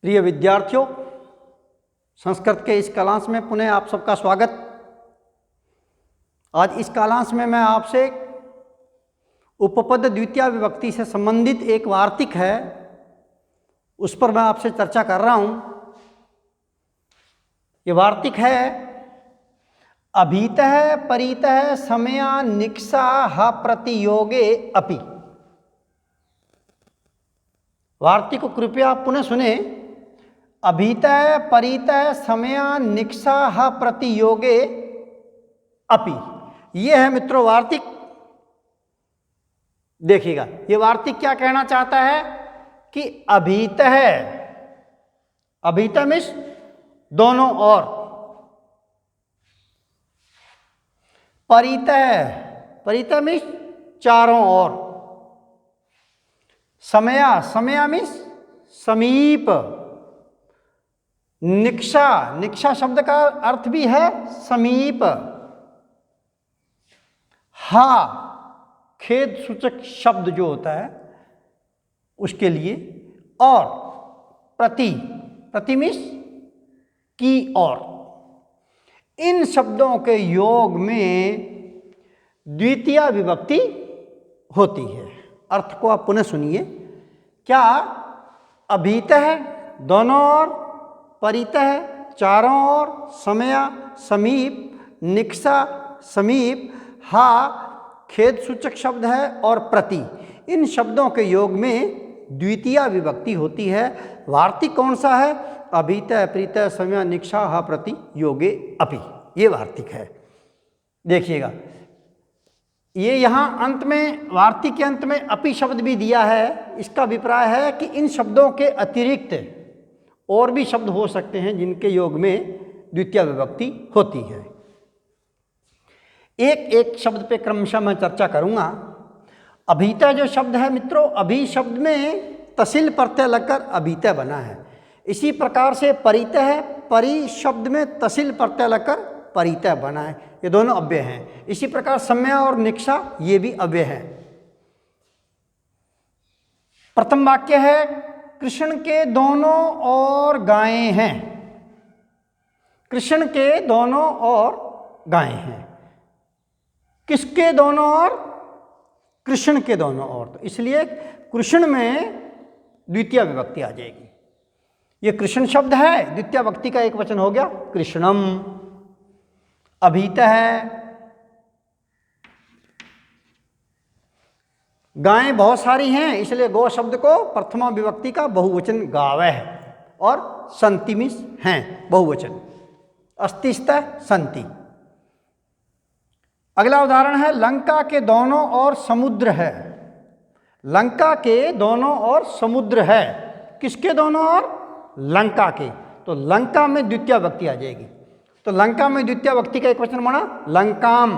प्रिय विद्यार्थियों, संस्कृत के इस क्लास में पुनः आप सबका स्वागत। आज इस क्लास में मैं आपसे उपपद द्वितीय विभक्ति से संबंधित एक वार्तिक है, उस पर मैं आपसे चर्चा कर रहा हूँ। ये वार्तिक है अभीतः परितः समया निक्षा प्रतियोगे अपि। वार्तिक को कृपया पुनः सुने। अभीतः परितः समया निक्षा प्रतियोगे अपि, ये है मित्रों वार्तिक। देखिएगा ये वार्तिक क्या कहना चाहता है कि अभीतः, अभीतः मीन्स दोनों ओर, परितः, परितः मीन्स चारों ओर, समया, समया मीन्स समीप, निक्षा, निक्षा शब्द का अर्थ भी है समीप, हा खेद सूचक शब्द जो होता है उसके लिए, और प्रति, प्रति मीन्स की ओर, इन शब्दों के योग में द्वितीय विभक्ति होती है। अर्थ को आप पुनः सुनिए। क्या अभीतः दोनों ओर, परितः चारों ओर, समया समीप, निक्षा समीप, हा खेद सूचक शब्द है और प्रति, इन शब्दों के योग में द्वितीय विभक्ति होती है। वार्तिक कौन सा है? अभीतः परितः समया निक्षा हा प्रति योगे अपि, ये वार्तिक है। देखिएगा ये यहाँ अंत में, वार्तिक के अंत में अपि शब्द भी दिया है। इसका अभिप्राय है कि इन शब्दों के अतिरिक्त और भी शब्द हो सकते हैं जिनके योग में द्वितीय विभक्ति होती है। एक एक शब्द पे क्रमशः मैं चर्चा करूंगा। अभीतः जो शब्द है मित्रों, अभी शब्द में तसिल प्रत्यय लगकर अभीतः बना है। इसी प्रकार से परितः, परि शब्द में तसिल प्रत्यय लगकर परितः बना है। ये दोनों अव्यय हैं। इसी प्रकार समया और निक्षा ये भी अव्यय हैं। प्रथम वाक्य है कृष्ण के दोनों ओर गायें हैं। कृष्ण के दोनों ओर गायें हैं। किसके दोनों ओर? कृष्ण के दोनों ओर। तो इसलिए कृष्ण में द्वितीय विभक्ति आ जाएगी। ये कृष्ण शब्द है, द्वितीय विभक्ति का एक वचन हो गया कृष्णम। अभीतः गायें बहुत सारी हैं, इसलिए गौ शब्द को प्रथमा विभक्ति का बहुवचन गावः है, और संति मीन्स हैं बहुवचन, अस्तिस्तः संति। अगला उदाहरण है लंका के दोनों ओर समुद्र है। लंका के दोनों ओर समुद्र है। किसके दोनों ओर? लंका के। तो लंका में द्वितीय विभक्ति आ जाएगी। तो लंका में द्वितीय विभक्ति का एक वचन बना लंकाम।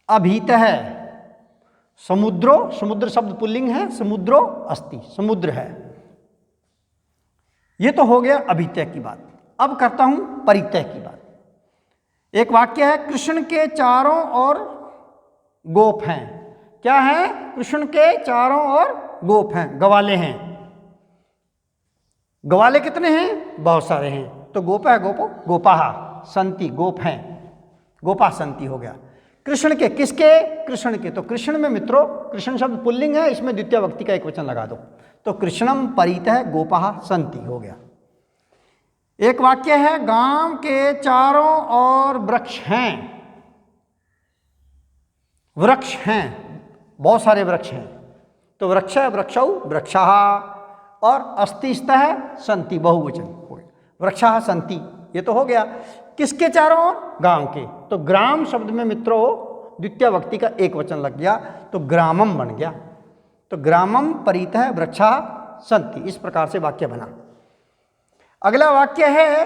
अभीतः समुद्रो, समुद्र शब्द पुल्लिंग है, समुद्रो अस्ति, समुद्र है। ये तो हो गया अभीतः की बात। अब करता हूं परितः की बात। एक वाक्य है कृष्ण के चारों ओर गोप हैं। क्या है? कृष्ण के चारों ओर गोप हैं, गवाले हैं। गवाले कितने हैं? बहुत सारे हैं। तो गोपा है, गोपो गोपाहा संति, गोप हैं, गोपा संति हो गया। कृष्ण के, किसके? कृष्ण के। तो कृष्ण में मित्रों, कृष्ण शब्द पुल्लिंग है, इसमें द्वितीय विभक्ति का एक वचन लगा दो। तो कृष्णम परितः गोपाहा संति हो गया। एक वाक्य है गांव के चारों ओर वृक्ष हैं। वृक्ष हैं, बहुत सारे वृक्ष हैं। तो वृक्ष वृक्षौ वृक्षः, और अस्तिस्तः संति बहुवचन हो गया। वृक्षः संति, ये तो हो गया। किसके चारों ओर? गांव के। तो ग्राम शब्द में मित्रों द्वितीय विभक्ति का एक वचन लग गया, तो ग्रामम बन गया। तो ग्रामम परितः वृक्षः संति, इस प्रकार से वाक्य बना। अगला वाक्य है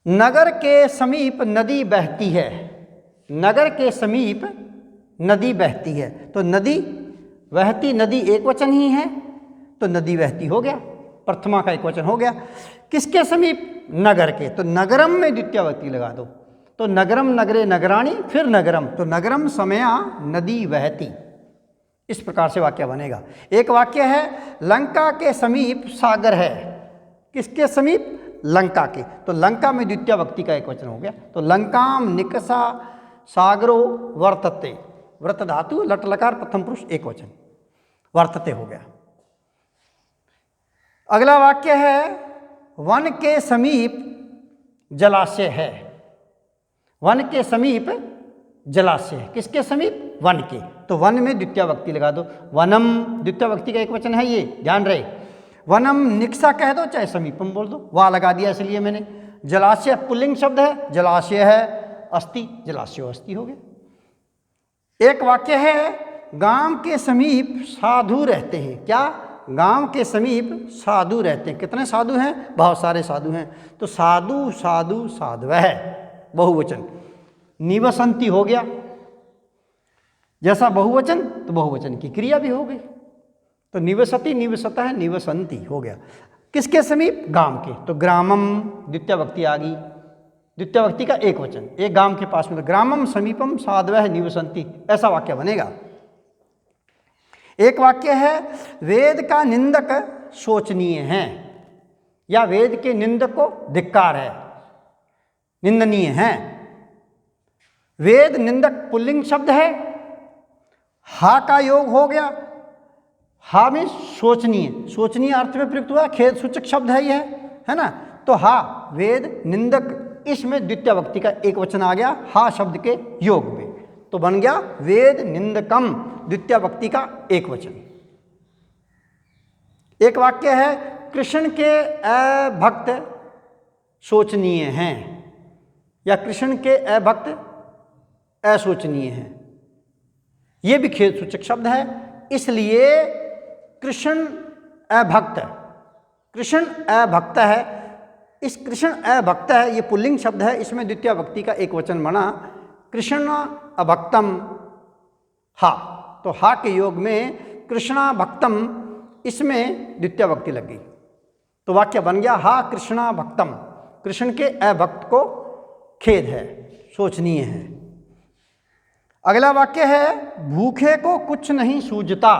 नगर के समीप नदी बहती है। नगर के समीप नदी बहती है। तो नदी बहती, नदी एक वचन ही है, तो नदी बहती हो गया, प्रथमा का एक वचन हो गया। किसके समीप? नगर के। तो नगरम में द्वितीय विभक्ति लगा दो। तो नगरम, नगरे, नगराणी, फिर नगरम। तो नगरम समया नदी बहती, इस प्रकार से वाक्य बनेगा। एक वाक्य है लंका के समीप सागर है। किसके समीप? लंका के। तो लंका में द्वितीय विभक्ति का एक वचन हो गया। तो लंकाम निकषा सागरो वर्तते, व्रत धातु लट लकार प्रथम पुरुष एक वचन, वर्तते हो गया। अगला वाक्य है वन के समीप जलाशय है। वन के समीप जलाशय है। किसके समीप? वन के। तो वन में द्वितीय विभक्ति लगा दो। वनम द्वितीय विभक्ति का एक वचन है, ये ध्यान रहे। वनम निक्सा कह दो चाहे समीपम बोल दो, वहाँ लगा दिया इसलिए मैंने। जलाशय पुल्लिंग शब्द है, जलाशय है अस्ति, जलाशय अस्ति हो गया। एक वाक्य है गांव के समीप साधु रहते हैं। क्या? गांव के समीप साधु रहते हैं। कितने साधु हैं? बहुत सारे साधु हैं। तो साधु साधु साधवः बहुवचन, निवसंति हो गया। जैसा बहुवचन तो बहुवचन की क्रिया भी हो गई। तो निवसति निवसतः निवसंति हो गया। किसके समीप? गांव के। तो ग्रामम द्वितीय विभक्ति आ गई, द्वितीय विभक्ति का एक वचन, एक गांव के पास में। ग्रामम समीपम साधवः निवसंति, ऐसा वाक्य बनेगा। एक वाक्य है वेद का निंदक शोचनीय है, या वेद के निंदक को धिक्कार है, निंदनीय है। वेद निंदक पुल्लिंग शब्द है, हा का योग हो गया। हा में शोचनीय, शोचनीय अर्थ में प्रयुक्त हुआ, खेद सूचक शब्द है यह, है ना। तो हा वेद निंदक, इसमें द्वितीय विभक्ति का एक वचन आ गया हा शब्द के योग में। तो बन गया वेद निंदकम द्वितीय विभक्ति का एक वचन। एक वाक्य है कृष्ण के अभक्त शोचनीय हैं, या कृष्ण के अभक्त अशोचनीय हैं। यह भी खेद सूचक शब्द है, इसलिए कृष्ण अभक्त, कृष्ण अभक्त है। इस कृष्ण अभक्त है, ये पुल्लिंग शब्द है, इसमें द्वितीय विभक्ति का एक वचन बना कृष्ण अभक्तम हा। तो हा के योग में कृष्णा भक्तम, इसमें द्वितीय विभक्ति लग गई। तो वाक्य बन गया हा कृष्णा भक्तम, कृष्ण के अभक्त को खेद है, शोचनीय है। अगला वाक्य है भूखे को कुछ नहीं सूझता,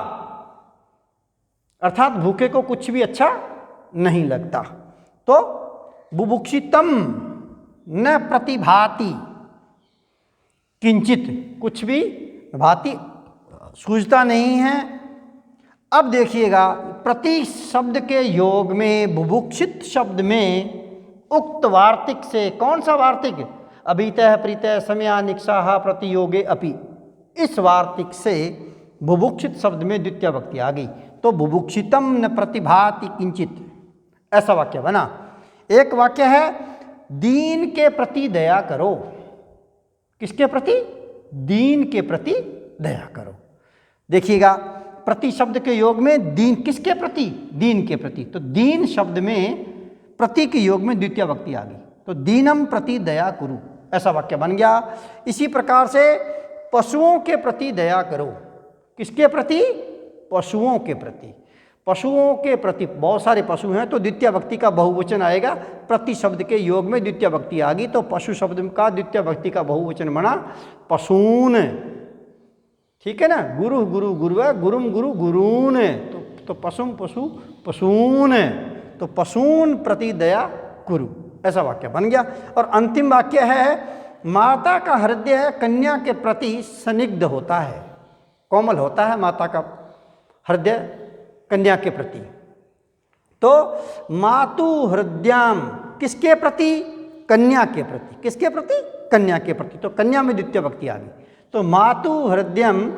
अर्थात भूखे को कुछ भी अच्छा नहीं लगता। तो बुभुक्षितम न प्रतिभाति किंचित, कुछ भी भांति सूझता नहीं है। अब देखिएगा प्रति शब्द के योग में बुभुक्षित शब्द में उक्त वार्तिक से, कौन सा वार्तिक? अभितः प्रीतः समया निक्षाहा प्रतियोगे अपि, इस वार्तिक से बुभुक्षित शब्द में द्वितीय विभक्ति आ गई। तो बुभुक्षितम न प्रतिभाति किंचित, ऐसा वाक्य बना। एक वाक्य है दीन के प्रति दया करो। किसके प्रति? दीन के प्रति दया करो। देखिएगा प्रति शब्द के योग में दीन, किसके प्रति? दीन के प्रति। तो दीन शब्द में प्रति के योग में द्वितीय विभक्ति आ गई। तो दीनम प्रति दया कुरु, ऐसा वाक्य बन गया। इसी प्रकार से पशुओं के प्रति दया करो। किसके प्रति? पशुओं के प्रति। पशुओं के प्रति, बहुत सारे पशु हैं तो द्वितीय विभक्ति का बहुवचन आएगा। प्रति शब्द के योग में द्वितीय विभक्ति आ गई, तो पशु शब्द का द्वितीय विभक्ति का बहुवचन बना पशून। ठीक है ना। गुरु गुरु गुरुः, गुरुम गुरु गुरून, तो पशुम पशु पशून, तो पशून प्रति दया कुरु, ऐसा वाक्य बन गया। और अंतिम वाक्य है माता का हृदय कन्या के प्रति सनिग्ध होता है, कोमल होता है माता का हृदय कन्या के प्रति। तो मातु हृदयाम, किसके प्रति? कन्या के प्रति। किसके प्रति? कन्या के प्रति। तो कन्या में द्वितीय विभक्ति आ गई। तो मातु हृदयम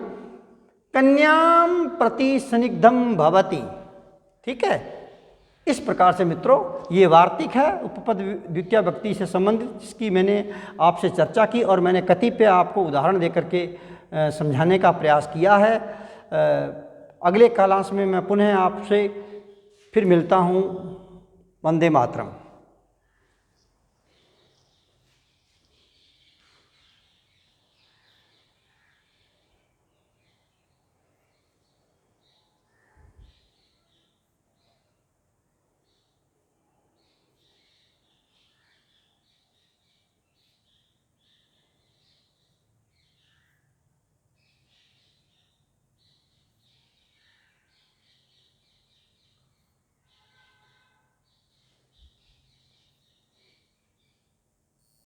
कन्याम प्रति सनिग्धम भवति। ठीक है। इस प्रकार से मित्रों ये वार्तिक है उपपद द्वितीय विभक्ति से संबंधित, जिसकी मैंने आपसे चर्चा की और मैंने कतिपय आपको उदाहरण देकर के समझाने का प्रयास किया है। अगले क्लास में मैं पुनः आपसे फिर मिलता हूँ। वंदे मातरम।